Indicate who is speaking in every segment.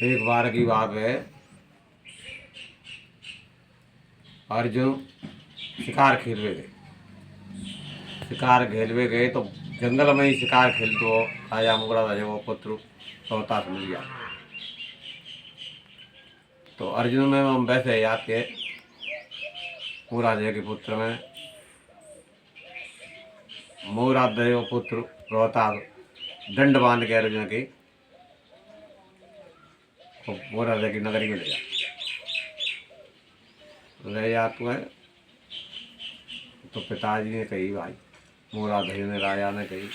Speaker 1: एक बार की बात है, अर्जुन शिकार खेलवे गए। शिकार खेलवे गए तो जंगल में ही शिकार खेलते हो राजा मुगड़ा राजा वो पुत्र रोहतास मिल गया। तो अर्जुन में हम वैसे याद के पूरा जय के पुत्र में मोरा देव पुत्र रोहतास दंड बांध के अर्जुन की तो मोरा जय की नगरी में ले जाते हैं। तो पिताजी ने कही, भाई मोरा दही ने राजा ने कही,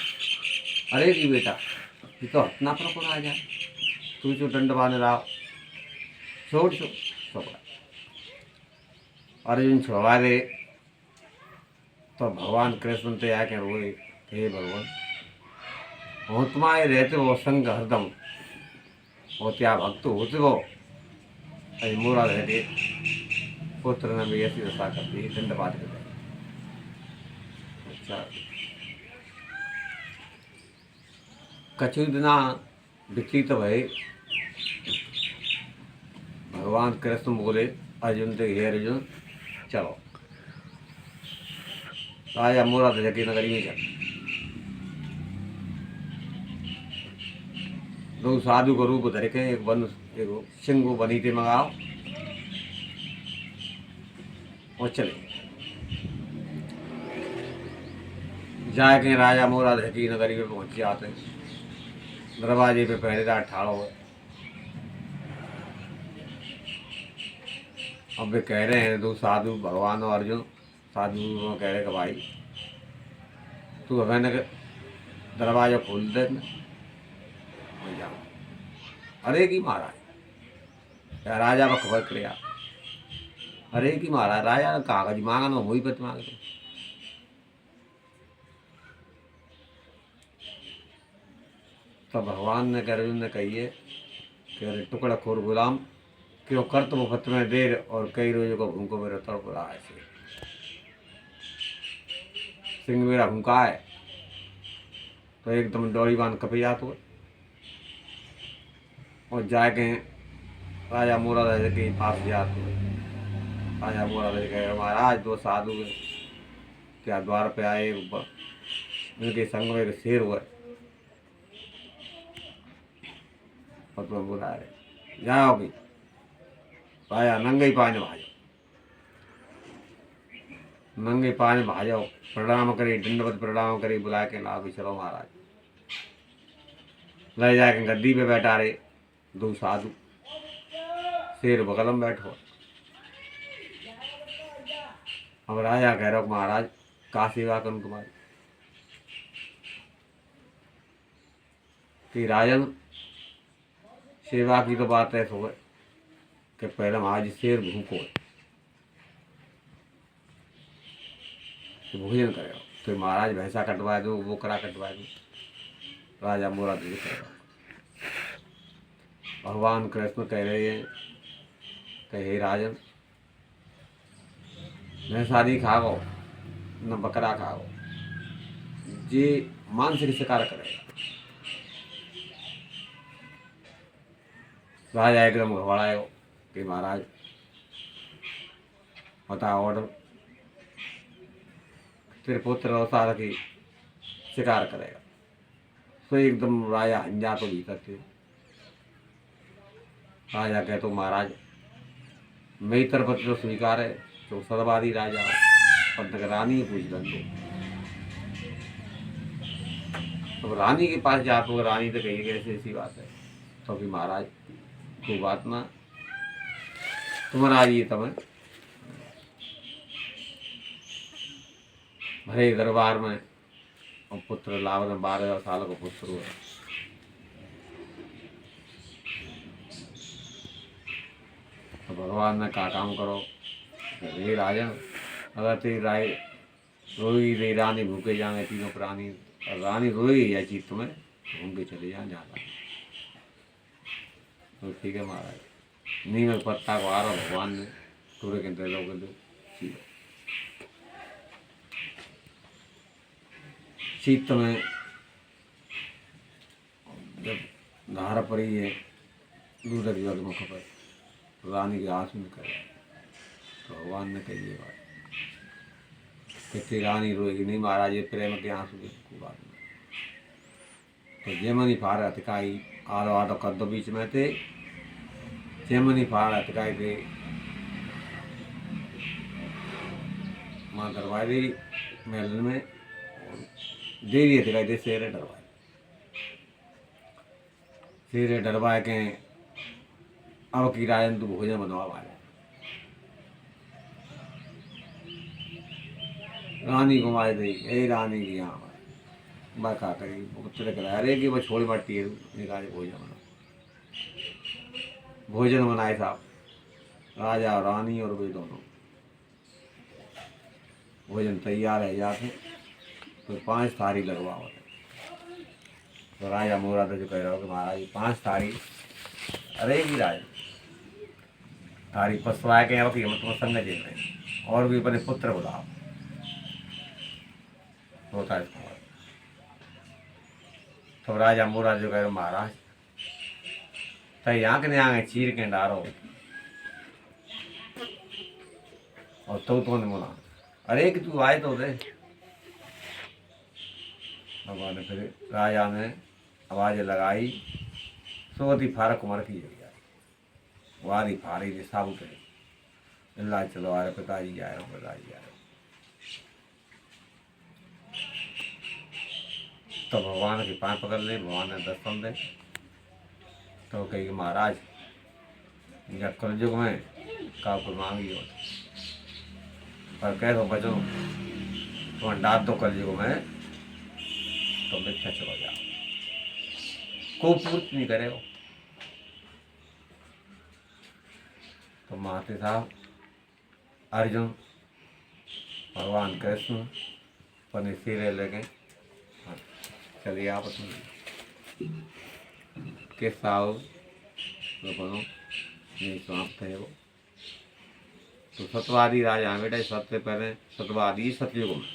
Speaker 1: अरे जी बेटा ये तो अपना पर को राजा है, तू जो दंड बांध रहा छोड़ छोड़ा। अर्जुन छोड़ा दे तो भगवान कृष्ण ते आके रोए, हे भगवान हो तुम्हारे रहते हो संग हरदम हो त्या भक्त होते हो। अरे मोरा रहते पुत्र ने भी ऐसी दशा कर दी, दंड बांध कर दी। अच्छा कछु दिना व्यतीत भय, भगवान कृष्ण बोले अर्जुन से, हे अर्जुन चलो राजा मोरा दे की नगरी में चल। दो साधु को रूप धर के एक बन एक सिंह बनी थे मंगाओ और चले जाके राजा मोरा दे की नगरी में पहुंच जाते। दरवाजे पे पहरेदार ठाड़ो है। अब वे कह रहे हैं दो साधु भगवान और अर्जुन साधु कह रहे कि भाई तू हमें दरवाजा खोल दे मैं जाऊँ। अरे की महाराज राजा को खबर कर, अरे की महाराज राजा कागज मांगा ना वही पत मांगे। तो भगवान ने अर्जुन ने कहिए कि अरे टुकड़ा खोर गुलाम क्यों कर तो वो फत में देर और कई रोजों को भूखो मेरा तड़प रहा है। सिंह मेरा भूखा है तो एकदम डोरी बांध कपी जात हुए और जाके राजा मोरा राजा के पास जाते हुए। राजा मोरा राजा कहे, महाराज दो साधु क्या द्वार पे आए, उनके संग में एक शेर हुआ और तुम बुला रहे जाओगी। राजा नंगे पानी भाजो, नंगे पानी भाजो, प्रणाम करी दंडवत प्रणाम करी बुला के ला भी चलो महाराज। ले जाके गद्दी पे बैठा रहे दो साधु, शेर बगल में बैठो। अब राजा कह रहा महाराज का सेवा करूं तुम्हारी। कि राजन सेवा की तो बात ऐसा हो कि पहले महाराज शेर भूखो है तो भोजन करेगा तो महाराज भैंसा कटवा दो वो करा कटवा दो। राजा मोरा दे करेगा। भगवान कृष्ण कह रहे हैं कि हे राजन भैंसा नहीं खाओ न बकरा खाओ, जे मांस शिकार करेगा। राजा एकदम घबरायो कि महाराज बताओ ऑर्डर। तेरे पुत्र अवतार की शिकार करेगा तो एकदम राजा हंजा तो भी करते। राजा कहे तो महाराज मेरी तरफ तो स्वीकार है तो सर्वादी राजा हो और रानी पूछ दो। तो रानी के पास जाते हो, रानी तो कही कैसे ऐसी बात है तो कि महाराज कोई बात ना तुम्हारा ये तब भरे दरबार में और पुत्र लाभ 12 साल को पुत्र हुआ। तो भगवान ने कहा काम करो, हे राजन अगर तेरी राय रोई रे रानी भूखे जाए तीनों प्राणी और रानी रोई या चीज तुम्हें घूम के चले जाए जाता। तो ठीक है महाराज नीम पत्ता को आ रहा भगवान ने थोड़े घंटे लोग ठीक शीत में जब धारा पड़ी है दूध की वक्त में खबर रानी के आंसू में करे। तो भगवान ने कही ये बात कि रानी रोएगी नहीं महाराज, ये प्रेम के आंसू की बात में। तो जेमनी फाड़ अटकाई आलो आटो कर दो बीच में थे, जेमनी फाड़ अटकाई थे माँ दरबारी महल में, देवी अटकाई थे शेरे डरवाए। शेरे डरवाए के अब की राजन तू भोजन बनवा वाले। रानी को मार दी, ए रानी की यहाँ बाका करी पुत्र कराया, अरे कि वो छोड़ मरती है निकाल भोजन बना। भोजन बनाए साहब, राजा और रानी और वे दोनों। भोजन तैयार है जाते तो 5 थारी लगवाओ। तो राजा मोरा तो जो कह रहा हो कि महाराज 5 थारी, अरे की राज थारी पसवाए के अब तुम संग जेल में और भी अपने पुत्र बुलाओ। होता है इसको। तो राजा मोरा जो कह रहे महाराज तई आँख ने आगे चीर के डारो और तो ने बोला अरे कि तू आए तो दे। भगवान ने फिर राजा ने आवाज लगाई, सोती फारक उमर की जगह वारी फारी ने साबुत अल्लाह चलो आ रहे पिताजी आए हो, पिताजी आए हो। तो भगवान के पाँव पकड़ ले, भगवान ने दर्शन दे। तो कही महाराज इनका कलयुग में काकुर मांगी हो पर कह दो बचो तो डांट दो कलयुग में तो मिथ्या चलो जाओ, को पूर्त नहीं करे हो। तो महाते साहब अर्जुन भगवान कृष्ण अपने सिरे लेके चलिए आप के साव बनो नहीं समाप्त है वो। तो सतवादी राजा बेटा, सबसे पहले सतवादी सतयुग में